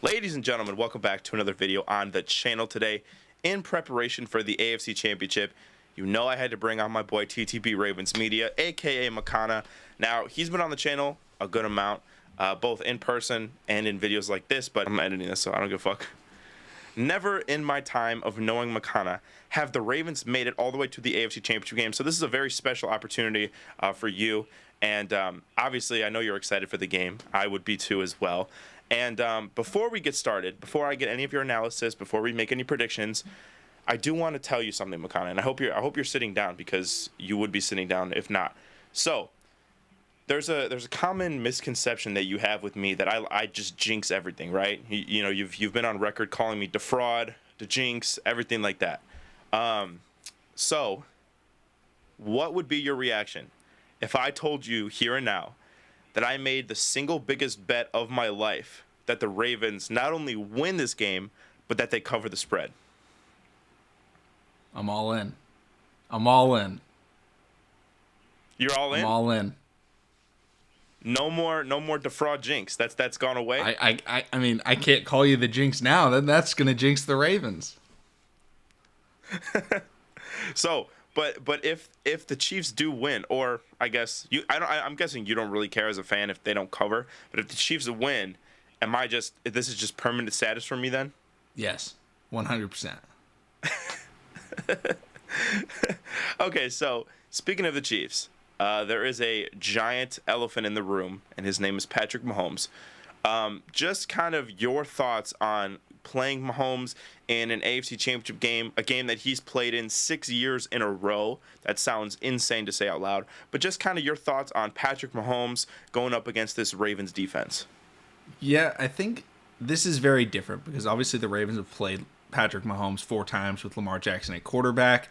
Ladies and gentlemen, welcome back to another video on the channel today. In preparation for the AFC Championship, you know I had to bring on my boy TTB Ravens Media, aka Makana. Now, he's been on the channel a good amount, both in person and in videos like this, but I'm editing this, so I don't give a fuck. Never in my time of knowing Makana have the Ravens made it all the way to the AFC Championship game, so this is a very special opportunity for you. And obviously, I know you're excited for the game. I would be too as well. And before we get started, before I get any of your analysis, before we make any predictions, I do want to tell you something, Makana, and I hope you're sitting down, because you would be sitting down if not. So there's a common misconception that you have with me that I just jinx everything, right? You know, you've been on record calling me defraud, the jinx, everything like that. So what would be your reaction if I told you here and now that I made the single biggest bet of my life that the Ravens not only win this game, but that they cover the spread? I'm all in. I'm all in. You're all in? I'm all in. No more defraud jinx. That's gone away. I mean, I can't call you the jinx now. Then that's gonna jinx the Ravens. So, but if the Chiefs do win, or I guess I'm guessing you don't really care as a fan if they don't cover. But if the Chiefs win, this is just permanent status for me then? Yes, 100%. Okay, so speaking of the Chiefs, there is a giant elephant in the room, and his name is Patrick Mahomes. Just kind of your thoughts on playing Mahomes in an AFC Championship game, a game that he's played in 6 years in a row. That sounds insane to say out loud, but just kind of your thoughts on Patrick Mahomes going up against this Ravens defense. Yeah, I think this is very different because obviously the Ravens have played Patrick Mahomes 4 times with Lamar Jackson at quarterback.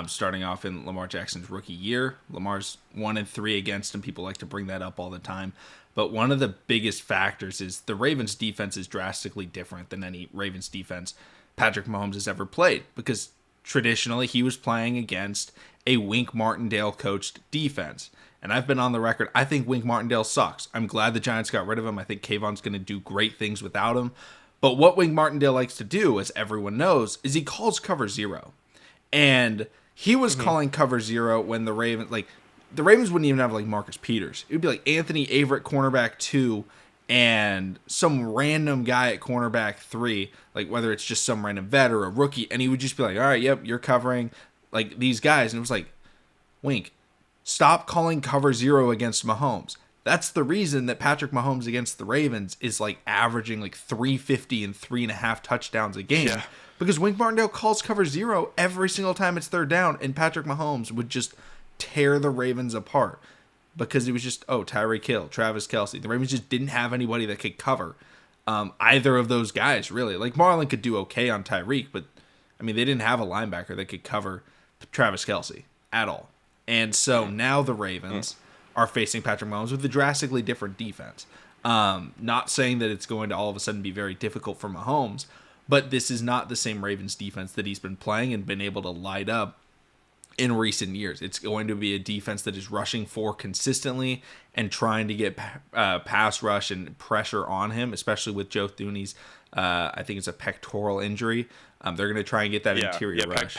Starting off in Lamar Jackson's rookie year. Lamar's 1-3 against him. People like to bring that up all the time. But one of the biggest factors is the Ravens defense is drastically different than any Ravens defense Patrick Mahomes has ever played, because traditionally he was playing against a Wink Martindale coached defense. And I've been on the record, I think Wink Martindale sucks. I'm glad the Giants got rid of him. I think Kayvon's going to do great things without him. But what Wink Martindale likes to do, as everyone knows, is he calls cover zero. And he was calling cover zero when the Ravens wouldn't even have like Marcus Peters. It would be like Anthony Averett, cornerback 2, and some random guy at cornerback 3, like whether it's just some random vet or a rookie, and he would just be like, all right, yep, you're covering like these guys. And it was like, Wink, stop calling cover zero against Mahomes. That's the reason that Patrick Mahomes against the Ravens is like averaging like 350 and 3.5 touchdowns a game. Yeah. Because Wink Martindale calls cover zero every single time it's third down, and Patrick Mahomes would just tear the Ravens apart. Because it was just, Tyreek Hill, Travis Kelce. The Ravens just didn't have anybody that could cover either of those guys, really. Like, Marlon could do okay on Tyreek, but, I mean, they didn't have a linebacker that could cover Travis Kelce at all. And so now the Ravens are facing Patrick Mahomes with a drastically different defense. Not saying that it's going to all of a sudden be very difficult for Mahomes, but this is not the same Ravens defense that he's been playing and been able to light up in recent years. It's going to be a defense that is rushing for consistently and trying to get pass rush and pressure on him, especially with Joe Thuney's, I think it's a pectoral injury. They're going to try and get that interior rush.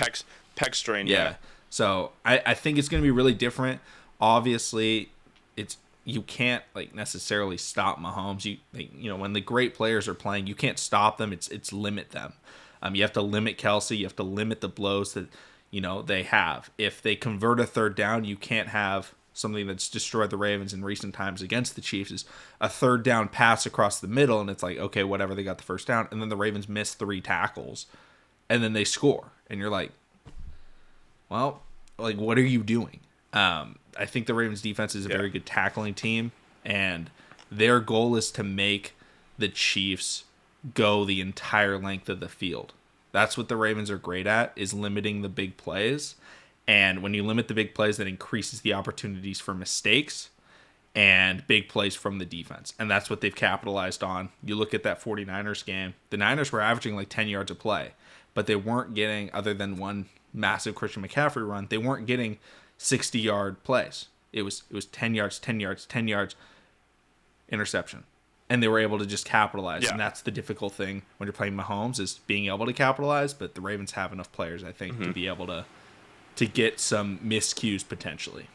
Pec strain, yeah. So I think it's going to be really different. Obviously, you can't like necessarily stop Mahomes. When the great players are playing, you can't stop them. It's limit them. You have to limit Kelce. You have to limit the blows that they have. If they convert a third down, you can't have something that's destroyed the Ravens in recent times against the Chiefs is a third down pass across the middle, and it's like, okay, whatever, they got the first down, and then the Ravens miss 3 tackles, and then they score, and you're like, well, like, what are you doing? I think the Ravens defense is a very good tackling team, and their goal is to make the Chiefs go the entire length of the field. That's what the Ravens are great at, is limiting the big plays. And when you limit the big plays, that increases the opportunities for mistakes and big plays from the defense. And that's what they've capitalized on. You look at that 49ers game, the Niners were averaging like 10 yards a play, but they weren't getting, other than one massive Christian McCaffrey run, they weren't getting 60-yard plays. It was 10 yards, 10 yards, 10 yards, interception, and they were able to just capitalize. Yeah. And that's the difficult thing when you're playing Mahomes, is being able to capitalize. But the Ravens have enough players, I think, to be able to get some miscues potentially.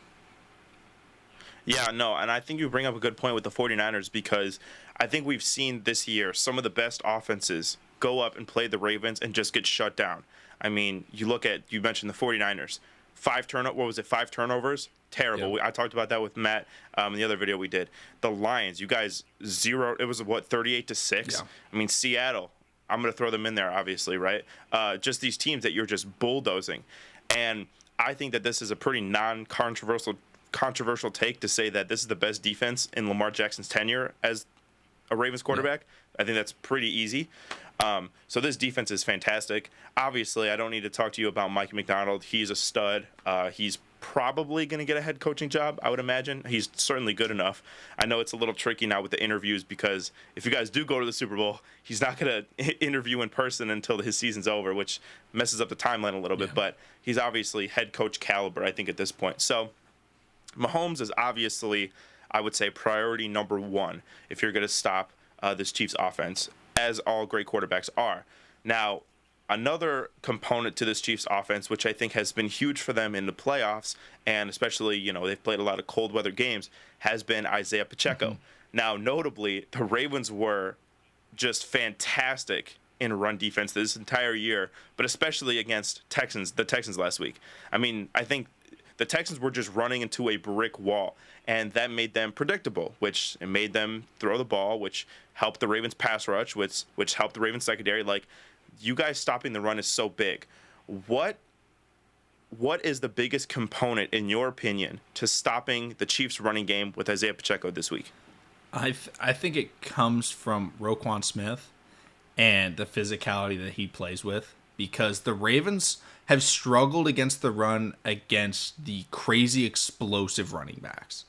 Yeah, no, and I think you bring up a good point with the 49ers, because I think we've seen this year some of the best offenses go up and play the Ravens and just get shut down. I mean, you mentioned the 49ers. 5 turnovers? Terrible. Yeah. I talked about that with Matt in the other video we did. The Lions, you guys, it was 38-6? Yeah. I mean, Seattle, I'm going to throw them in there, obviously, right? Just these teams that you're just bulldozing. And I think that this is a pretty controversial take to say that this is the best defense in Lamar Jackson's tenure as a Ravens quarterback. I think that's pretty easy. So this defense is fantastic. Obviously, I don't need to talk to you about Mike McDonald. He's a stud. He's probably going to get a head coaching job, I would imagine. He's certainly good enough. I know it's a little tricky now with the interviews, because if you guys do go to the Super Bowl, he's not going to interview in person until his season's over, which messes up the timeline a little bit. But he's obviously head coach caliber, I think, at this point. So Mahomes is obviously, I would say, priority number one if you're going to stop this Chiefs offense, as all great quarterbacks are. Now, another component to this Chiefs offense, which I think has been huge for them in the playoffs, and especially, they've played a lot of cold weather games, has been Isaiah Pacheco. Now, notably, the Ravens were just fantastic in run defense this entire year, but especially against the Texans last week. I mean, I think the Texans were just running into a brick wall, and that made them predictable, which it made them throw the ball, which helped the Ravens pass rush, which helped the Ravens secondary. Like, you guys stopping the run is so big. What is the biggest component, in your opinion, to stopping the Chiefs running game with Isaiah Pacheco this week? I think it comes from Roquan Smith and the physicality that he plays with, because the Ravens have struggled against the run against the crazy explosive running backs.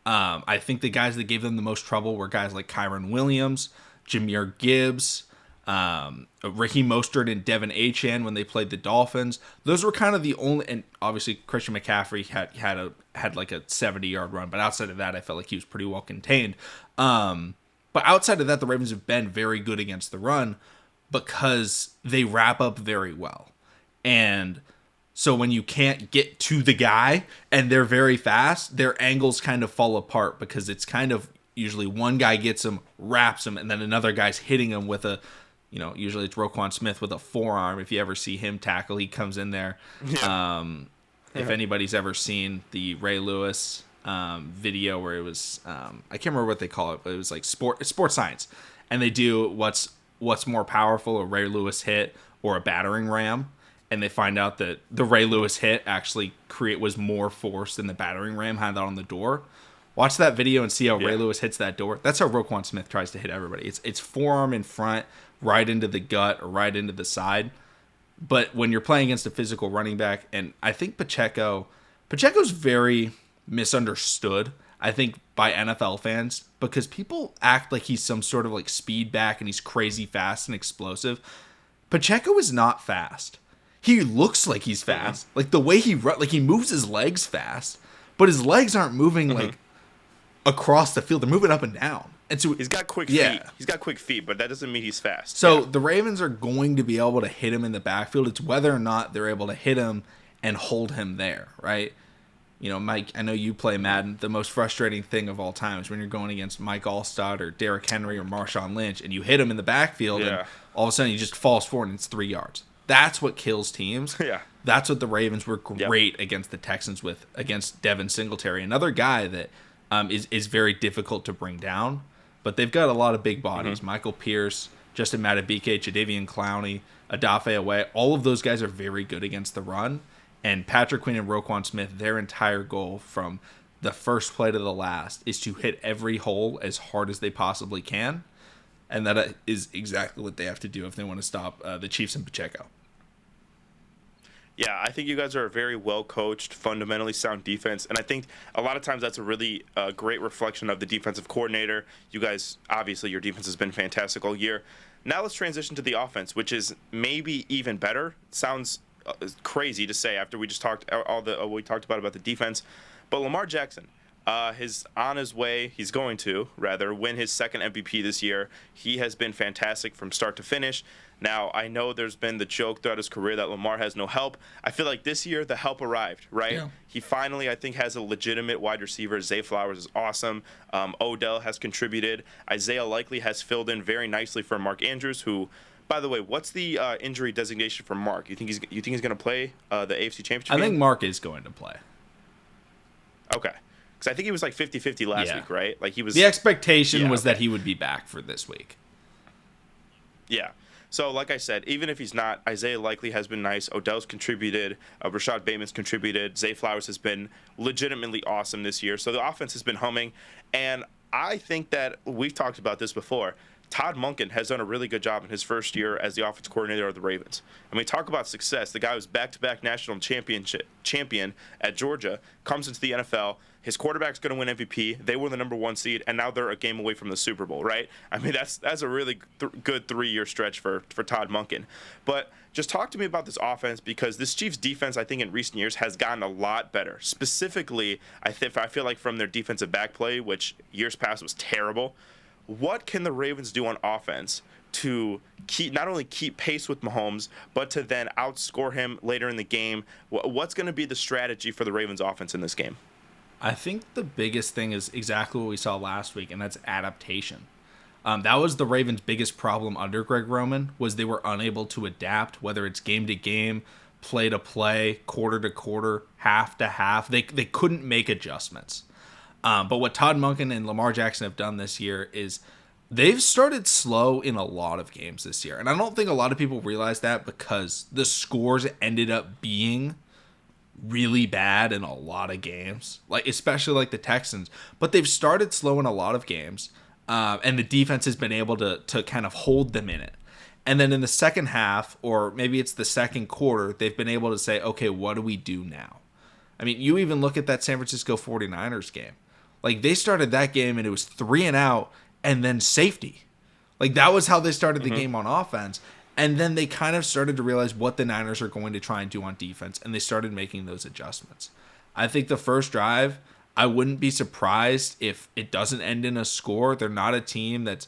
I think the guys that gave them the most trouble were guys like Kyron Williams, Jahmyr Gibbs, Ricky Mostert and Devin Achane when they played the Dolphins. Those were kind of the only, and obviously Christian McCaffrey had like a 70-yard run, but outside of that, I felt like he was pretty well contained. But outside of that, the Ravens have been very good against the run because they wrap up very well. And so when you can't get to the guy and they're very fast, their angles kind of fall apart, because it's kind of usually one guy gets him, wraps him, and then another guy's hitting him with usually it's Roquan Smith with a forearm. If you ever see him tackle, he comes in there. Yeah. If anybody's ever seen the Ray Lewis video where it was, I can't remember what they call it, but it was like sports science. And they do what's more powerful, a Ray Lewis hit or a battering ram. And they find out that the Ray Lewis hit actually was more force than the battering ram had that on the door. Watch that video and see how Ray Lewis hits that door. That's how Roquan Smith tries to hit everybody. It's forearm in front, right into the gut or right into the side. But when you're playing against a physical running back, and I think Pacheco's very misunderstood, I think, by NFL fans, because people act like he's some sort of like speed back and he's crazy fast and explosive. Pacheco is not fast. He looks like he's fast. Like the way he he moves his legs fast, but his legs aren't moving like across the field. They're moving up and down. And so he's got quick feet. He's got quick feet, but that doesn't mean he's fast. So the Ravens are going to be able to hit him in the backfield. It's whether or not they're able to hit him and hold him there, right? Mike, I know you play Madden. The most frustrating thing of all time is when you're going against Mike Allstott or Derrick Henry or Marshawn Lynch, and you hit him in the backfield, and all of a sudden he just falls forward and it's 3 yards. That's what kills teams. Yeah. That's what the Ravens were great against the Texans with, against Devin Singletary, another guy that is very difficult to bring down. But they've got a lot of big bodies. Michael Pierce, Justin Madubuike, Jadeveon Clowney, Odafe Away. All of those guys are very good against the run. And Patrick Queen and Roquan Smith, their entire goal from the first play to the last is to hit every hole as hard as they possibly can. And that is exactly what they have to do if they want to stop the Chiefs and Pacheco. Yeah, I think you guys are a very well-coached, fundamentally sound defense, and I think a lot of times that's a really great reflection of the defensive coordinator. You guys, obviously, your defense has been fantastic all year. Now let's transition to the offense, which is maybe even better. Sounds crazy to say after we just talked we talked about the defense, but Lamar Jackson, He's on his way. He's going to, rather, win his second MVP this year. He has been fantastic from start to finish. Now, I know there's been the joke throughout his career that Lamar has no help. I feel like this year the help arrived, right? Yeah. He finally, I think, has a legitimate wide receiver. Zay Flowers is awesome. Odell has contributed. Isaiah Likely has filled in very nicely for Mark Andrews, who, by the way, what's the injury designation for Mark? You think he's going to play the AFC Championship I game? think Mark is going to play. Okay. Because I think he was like 50-50 last week, right? Like he was. The expectation was that he would be back for this week. Yeah. So, like I said, even if he's not, Isaiah Likely has been nice. Odell's contributed. Rashad Bateman's contributed. Zay Flowers has been legitimately awesome this year. So the offense has been humming. And I think that we've talked about this before. Todd Monken has done a really good job in his first year as the offense coordinator of the Ravens. I mean, talk about success. The guy was back-to-back national champion at Georgia, comes into the NFL. His quarterback's going to win MVP. They were the number 1 seed, and now they're a game away from the Super Bowl, right? I mean, that's a really good 3-year stretch for Todd Monken. But just talk to me about this offense, because this Chiefs defense, I think, in recent years has gotten a lot better. Specifically, I feel like from their defensive back play, which years past was terrible. What can the Ravens do on offense to not only keep pace with Mahomes, but to then outscore him later in the game? What's going to be the strategy for the Ravens offense in this game? I think the biggest thing is exactly what we saw last week, and that's adaptation. That was the Ravens' biggest problem under Greg Roman, was they were unable to adapt, whether it's game to game, play to play, quarter to quarter, half to half. They couldn't make adjustments. But what Todd Monken and Lamar Jackson have done this year is they've started slow in a lot of games this year. And I don't think a lot of people realize that, because the scores ended up being really bad in a lot of games, like especially like the Texans. But they've started slow in a lot of games, and the defense has been able to kind of hold them in it. And then in the second half, or maybe it's the second quarter, they've been able to say, okay, what do we do now? I mean, you even look at that San Francisco 49ers game. Like, they started that game and it was 3 and out and then safety. Like, that was how they started the game on offense. And then they kind of started to realize what the Niners are going to try and do on defense, and they started making those adjustments. I think the first drive, I wouldn't be surprised if it doesn't end in a score. They're not a team that's,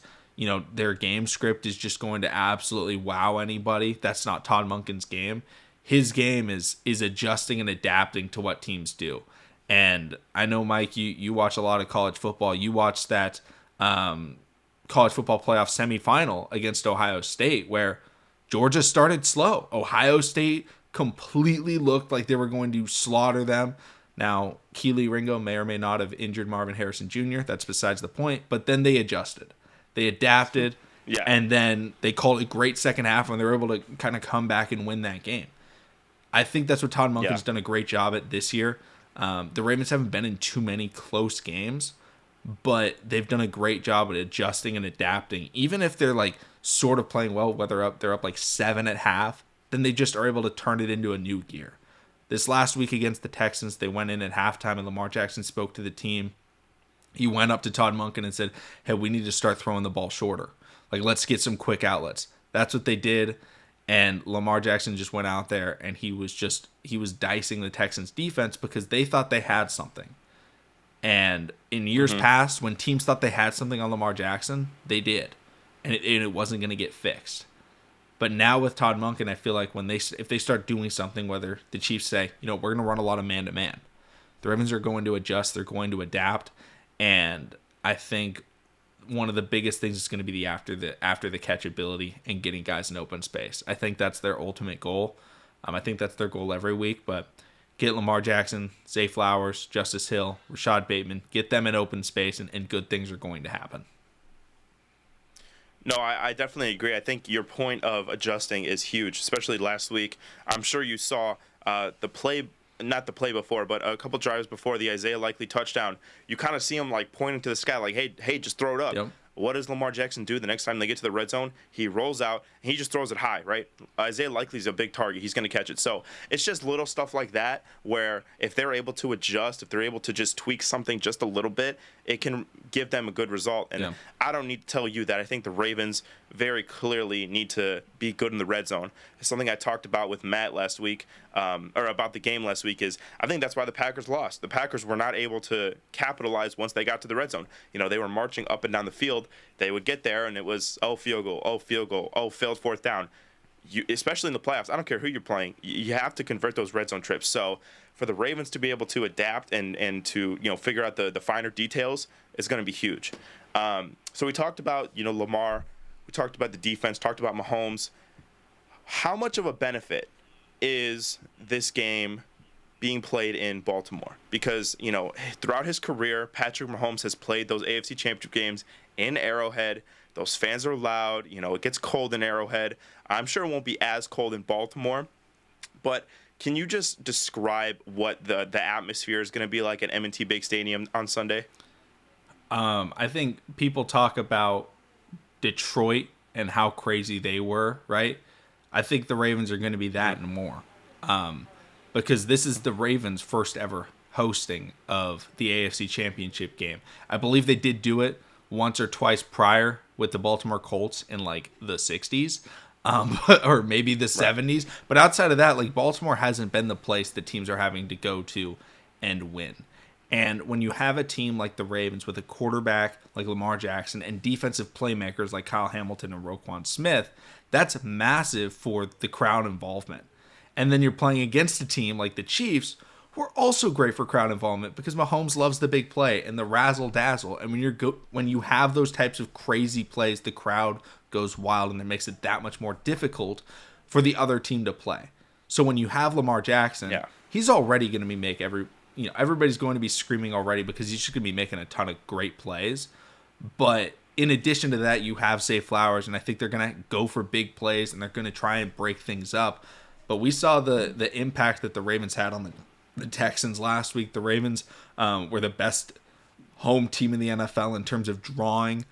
their game script is just going to absolutely wow anybody. That's not Todd Monken's game. His game is adjusting and adapting to what teams do. And I know, Mike, you watch a lot of college football. You watched that college football playoff semifinal against Ohio State, where Georgia started slow. Ohio State completely looked like they were going to slaughter them. Now, Keely Ringo may or may not have injured Marvin Harrison Jr. That's besides the point. But then they adjusted. They adapted. Yeah. And then they called a great second half, and they were able to kind of come back and win that game. I think that's what Todd Monken's done a great job at this year. The Ravens haven't been in too many close games, but they've done a great job at adjusting and adapting. Even if they're like sort of playing well, whether they're up like 7 at half, then they just are able to turn it into a new gear. This last week against the Texans, they went in at halftime and Lamar Jackson spoke to the team. He went up to Todd Monken and said, hey, we need to start throwing the ball shorter. Like, let's get some quick outlets. That's what they did. And Lamar Jackson just went out there and he was dicing the Texans defense because they thought they had something. And in years past, when teams thought they had something on Lamar Jackson, they did. And it wasn't going to get fixed. But now with Todd Monken, I feel like if they start doing something, whether the Chiefs say, we're going to run a lot of man-to-man, the Ravens are going to adjust, they're going to adapt. And I think one of the biggest things is going to be the after the catch ability and getting guys in open space. I think that's their ultimate goal. I think that's their goal every week, but get Lamar Jackson, Zay Flowers, Justice Hill, Rashad Bateman, get them in open space, and good things are going to happen. No, I definitely agree. I think your point of adjusting is huge, especially last week. I'm sure you saw the play, not the play before, but a couple drives before the Isaiah Likely touchdown. You kind of see him like pointing to the sky like, hey, just throw it up. Yep. What does Lamar Jackson do the next time they get to the red zone? He rolls out, and he just throws it high, right? Isaiah Likely's a big target. He's going to catch it. So it's just little stuff like that where if they're able to adjust, if they're able to just tweak something just a little bit, it can give them a good result. And I don't need to tell you that I think the Ravens very clearly need to be good in the red zone. It's something I talked about with Matt last week, or about the game last week, is I think that's why the Packers lost. The Packers were not able to capitalize once they got to the red zone. They were marching up and down the field. They would get there, and it was, field goal, failed fourth down. Especially in the playoffs, I don't care who you're playing, you have to convert those red zone trips. So for the Ravens to be able to adapt and to figure out the finer details is going to be huge. So we talked about Lamar, we talked about the defense, talked about Mahomes. How much of a benefit is this game being played in Baltimore? Because throughout his career, Patrick Mahomes has played those AFC Championship games in Arrowhead. Those fans are loud. It gets cold in Arrowhead. I'm sure it won't be as cold in Baltimore. But can you just describe what the atmosphere is going to be like at M&T Bank Stadium on Sunday? I think people talk about Detroit and how crazy they were, right? I think the Ravens are going to be that and more. Because this is the Ravens' first ever hosting of the AFC Championship game. I believe they did do it once or twice prior with the Baltimore Colts in like the 60s, or maybe the 70s. But outside of that, like, Baltimore hasn't been the place that teams are having to go to and win. And when you have a team like the Ravens with a quarterback like Lamar Jackson and defensive playmakers like Kyle Hamilton and Roquan Smith, that's massive for the crowd involvement. And then you're playing against a team like the Chiefs, who are also great for crowd involvement because Mahomes loves the big play and the razzle dazzle. And when you have those types of crazy plays, the crowd goes wild, and it makes it that much more difficult for the other team to play. So when you have Lamar Jackson, he's already going to be everybody's going to be screaming already because he's just going to be making a ton of great plays. But in addition to that, you have Zay Flowers, and I think they're going to go for big plays and they're going to try and break things up. But we saw the impact that the Ravens had on the Texans last week. The Ravens were the best home team in the NFL in terms of drawing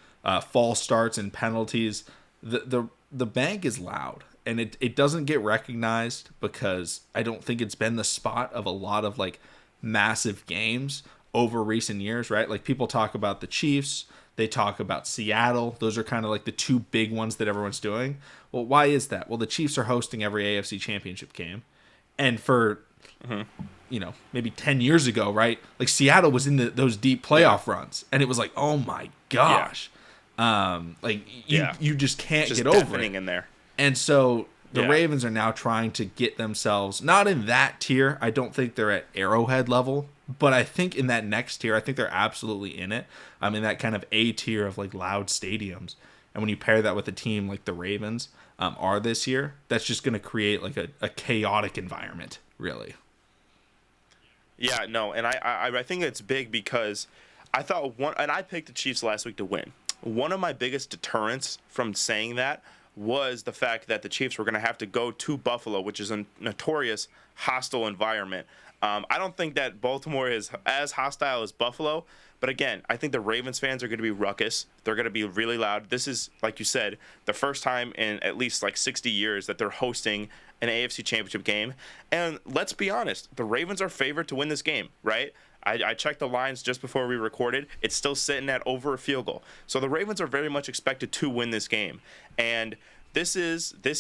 false starts and penalties. The bank is loud, and it doesn't get recognized because I don't think it's been the spot of a lot of like massive games over recent years, right? Like, people talk about the Chiefs, they talk about Seattle. Those are kind of like the two big ones that everyone's doing. Well, why is that? Well, the Chiefs are hosting every AFC Championship game, and for maybe 10 years ago, right? Like, Seattle was in those deep playoff runs, and it was like, oh my gosh. You just can't get over it. In there. And so the Ravens are now trying to get themselves, not in that tier. I don't think they're at Arrowhead level, but I think in that next tier, I think they're absolutely in it. I mean, that kind of A tier of like loud stadiums. And when you pair that with a team like the Ravens are this year, that's just going to create like a chaotic environment, really. Yeah, no, and I think it's big because I thought I picked the Chiefs last week to win. One of my biggest deterrents from saying that was the fact that the Chiefs were going to have to go to Buffalo, which is a notorious hostile environment. I don't think that Baltimore is as hostile as Buffalo, but again, I think the Ravens fans are going to be ruckus. They're going to be really loud. This is, like you said, the first time in at least like 60 years that they're hosting an AFC Championship game. And let's be honest, the Ravens are favored to win this game, right? I checked the lines just before we recorded. It's still sitting at over a field goal. So the Ravens are very much expected to win this game. And this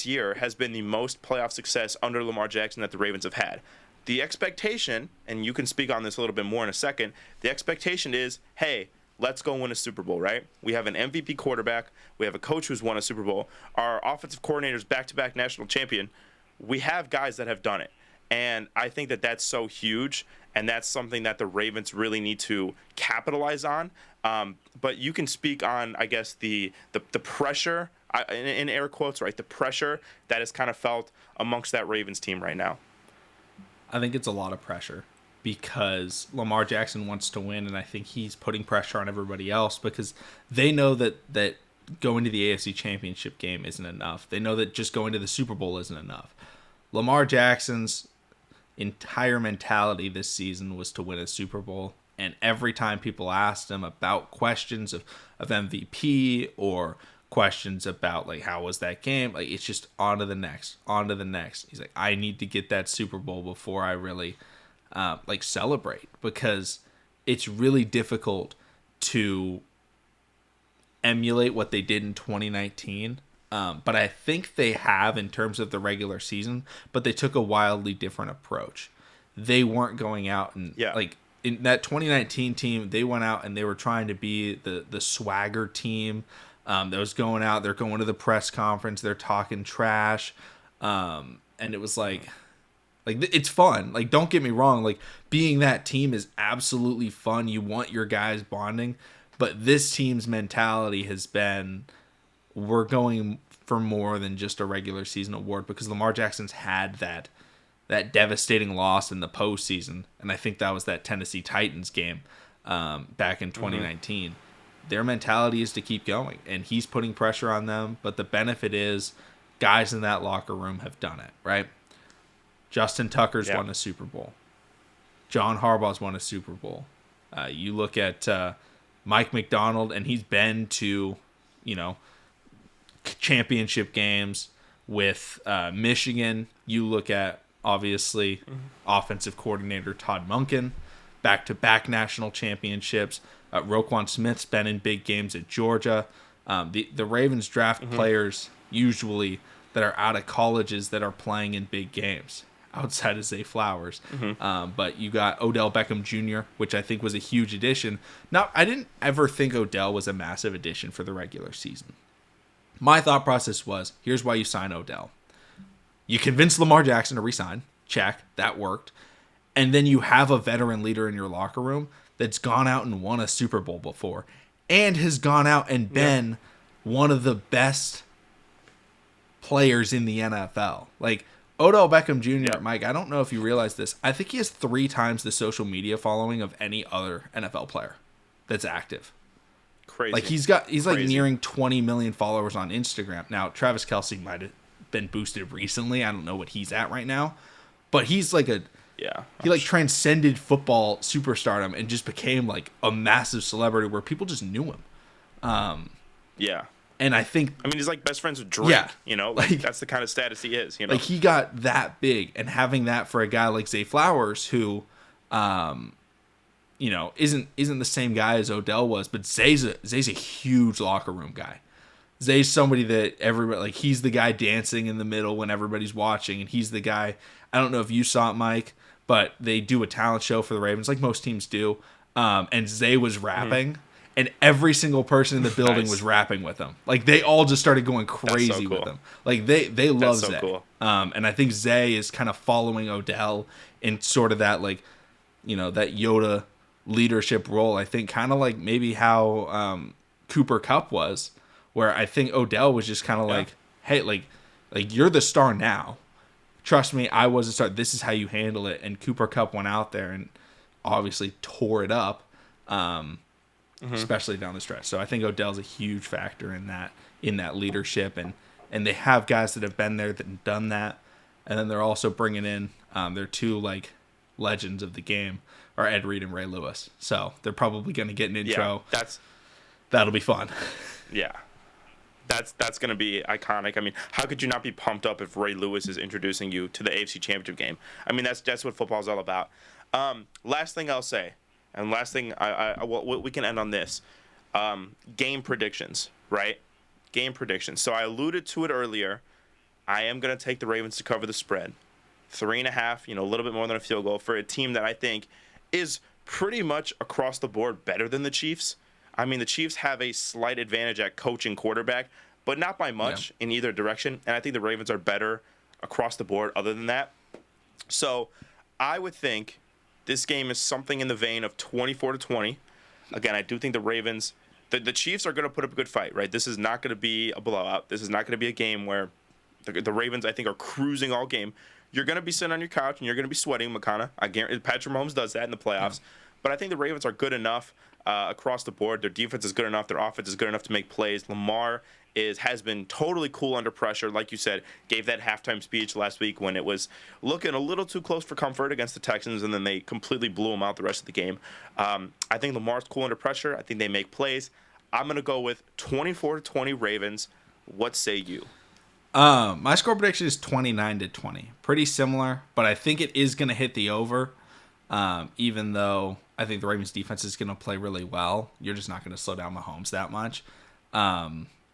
year has been the most playoff success under Lamar Jackson that the Ravens have had. The expectation, and you can speak on this a little bit more in a second, the expectation is, hey, let's go win a Super Bowl, right? We have an MVP quarterback. We have a coach who's won a Super Bowl. Our offensive coordinator's back-to-back national champion. We have guys that have done it. And I think that that's so huge, and that's something that the Ravens really need to capitalize on. But you can speak on, I guess, the pressure, in air quotes, right? The pressure that is kind of felt amongst that Ravens team right now. I think it's a lot of pressure because Lamar Jackson wants to win, and I think he's putting pressure on everybody else because they know that going to the AFC Championship game isn't enough. They know that just going to the Super Bowl isn't enough. Lamar Jackson's entire mentality this season was to win a Super Bowl, and every time people asked him about questions of MVP or questions about like how was that game, like it's just on to the next. He's like, I need to get that Super Bowl before I really like celebrate, because it's really difficult to emulate what they did in 2019 but I think they have in terms of the regular season, but they took a wildly different approach. They weren't going out and like in that 2019 team, they went out and they were trying to be the swagger team that was going out. They're going to the press conference. They're talking trash. And it was like it's fun. Like, don't get me wrong. Like, being that team is absolutely fun. You want your guys bonding. But this team's mentality has been, we're going for more than just a regular season award, because Lamar Jackson's had that devastating loss in the postseason. And I think that was that Tennessee Titans game back in 2019. Mm-hmm. Their mentality is to keep going, and he's putting pressure on them. But the benefit is guys in that locker room have done it, right? Justin Tucker's won a Super Bowl. John Harbaugh's won a Super Bowl. You look at Mike McDonald, and he's been to, championship games with Michigan. You look at, obviously, offensive coordinator Todd Monken, back-to-back national championships. Roquan Smith's been in big games at Georgia. The Ravens draft players usually that are out of colleges that are playing in big games outside of Zay Flowers. But you got Odell Beckham Jr., which I think was a huge addition. Now, I didn't ever think Odell was a massive addition for the regular season. My thought process was, here's why you sign Odell. You convince Lamar Jackson to resign. Check. That worked. And then you have a veteran leader in your locker room that's gone out and won a Super Bowl before and has gone out and been one of the best players in the NFL. Like, Odell Beckham Jr., Mike, I don't know if you realize this. I think he has 3 times the social media following of any other NFL player that's active. Crazy. Like, he's like nearing 20 million followers on Instagram. Now, Travis Kelce might have been boosted recently. I don't know what he's at right now. But he's like he transcended football superstardom and just became like a massive celebrity where people just knew him. And I think, he's like best friends with Drake, like that's the kind of status he is, Like, he got that big, and having that for a guy like Zay Flowers, who, isn't the same guy as Odell was, but Zay's a huge locker room guy. Zay's somebody that everybody, like, he's the guy dancing in the middle when everybody's watching, and he's the guy, I don't know if you saw it, Mike, but they do a talent show for the Ravens, like most teams do, and Zay was rapping, and every single person in the building was rapping with him. Like, they all just started going crazy with him. Like, they love Zay. Cool. And I think Zay is kind of following Odell in sort of that, like, that Yoda leadership role. I think kind of like maybe how Cooper Kupp was, where I think Odell was just kind of like, hey, like you're the star now. Trust me, I was a star. This is how you handle it. And Cooper Kupp went out there and obviously tore it up. Especially down the stretch. So I think Odell's a huge factor in that leadership, and they have guys that have been there that have done that, and then they're also bringing in their 2 like legends of the game are Ed Reed and Ray Lewis. So they're probably going to get an intro. That'll be fun. Yeah. That's going to be iconic. How could you not be pumped up if Ray Lewis is introducing you to the AFC Championship game? That's what football's all about. Last thing I'll say. And last thing, we can end on this. Game predictions, right? Game predictions. So I alluded to it earlier. I am going to take the Ravens to cover the spread. 3.5, a little bit more than a field goal for a team that I think is pretty much across the board better than the Chiefs. The Chiefs have a slight advantage at coaching quarterback, but not by much in either direction. And I think the Ravens are better across the board other than that. So I would think this game is something in the vein of 24-20. Again, I do think the Ravens, the Chiefs are going to put up a good fight, right? This is not going to be a blowout. This is not going to be a game where the Ravens, I think, are cruising all game. You're going to be sitting on your couch and you're going to be sweating, McConnell. I guarantee Patrick Mahomes does that in the playoffs. But I think the Ravens are good enough across the board. Their defense is good enough. Their offense is good enough to make plays. Lamar has been totally cool under pressure. Like you said, gave that halftime speech last week when it was looking a little too close for comfort against the Texans, and then they completely blew him out the rest of the game. I think Lamar's cool under pressure. I think they make plays. I'm going to go with 24-20 Ravens. What say you? My score prediction is 29-20. Pretty similar, but I think it is going to hit the over, even though I think the Ravens defense is going to play really well. You're just not going to slow down Mahomes that much.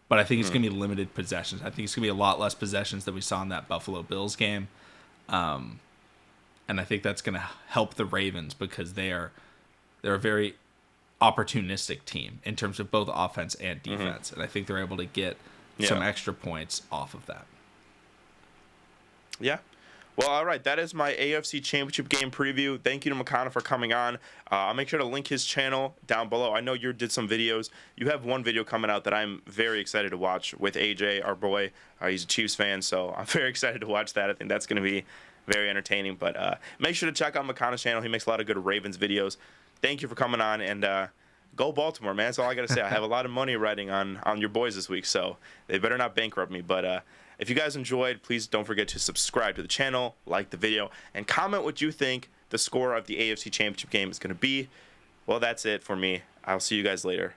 but I think it's going to be limited possessions. I think it's going to be a lot less possessions than we saw in that Buffalo Bills game. And I think that's going to help the Ravens because they're a very opportunistic team in terms of both offense and defense. And I think they're able to get some extra points off of that. Yeah. Well, all right. That is my AFC Championship game preview. Thank you to McConnell for coming on. I'll make sure to link his channel down below. I know you did some videos. You have one video coming out that I'm very excited to watch with AJ, our boy. He's a Chiefs fan, so I'm very excited to watch that. I think that's going to be very entertaining. But make sure to check out McConnell's channel. He makes a lot of good Ravens videos. Thank you for coming on, and go Baltimore, man. That's all I got to say. I have a lot of money riding on your boys this week, so they better not bankrupt me. But if you guys enjoyed, please don't forget to subscribe to the channel, like the video, and comment what you think the score of the AFC Championship game is going to be. Well, that's it for me. I'll see you guys later.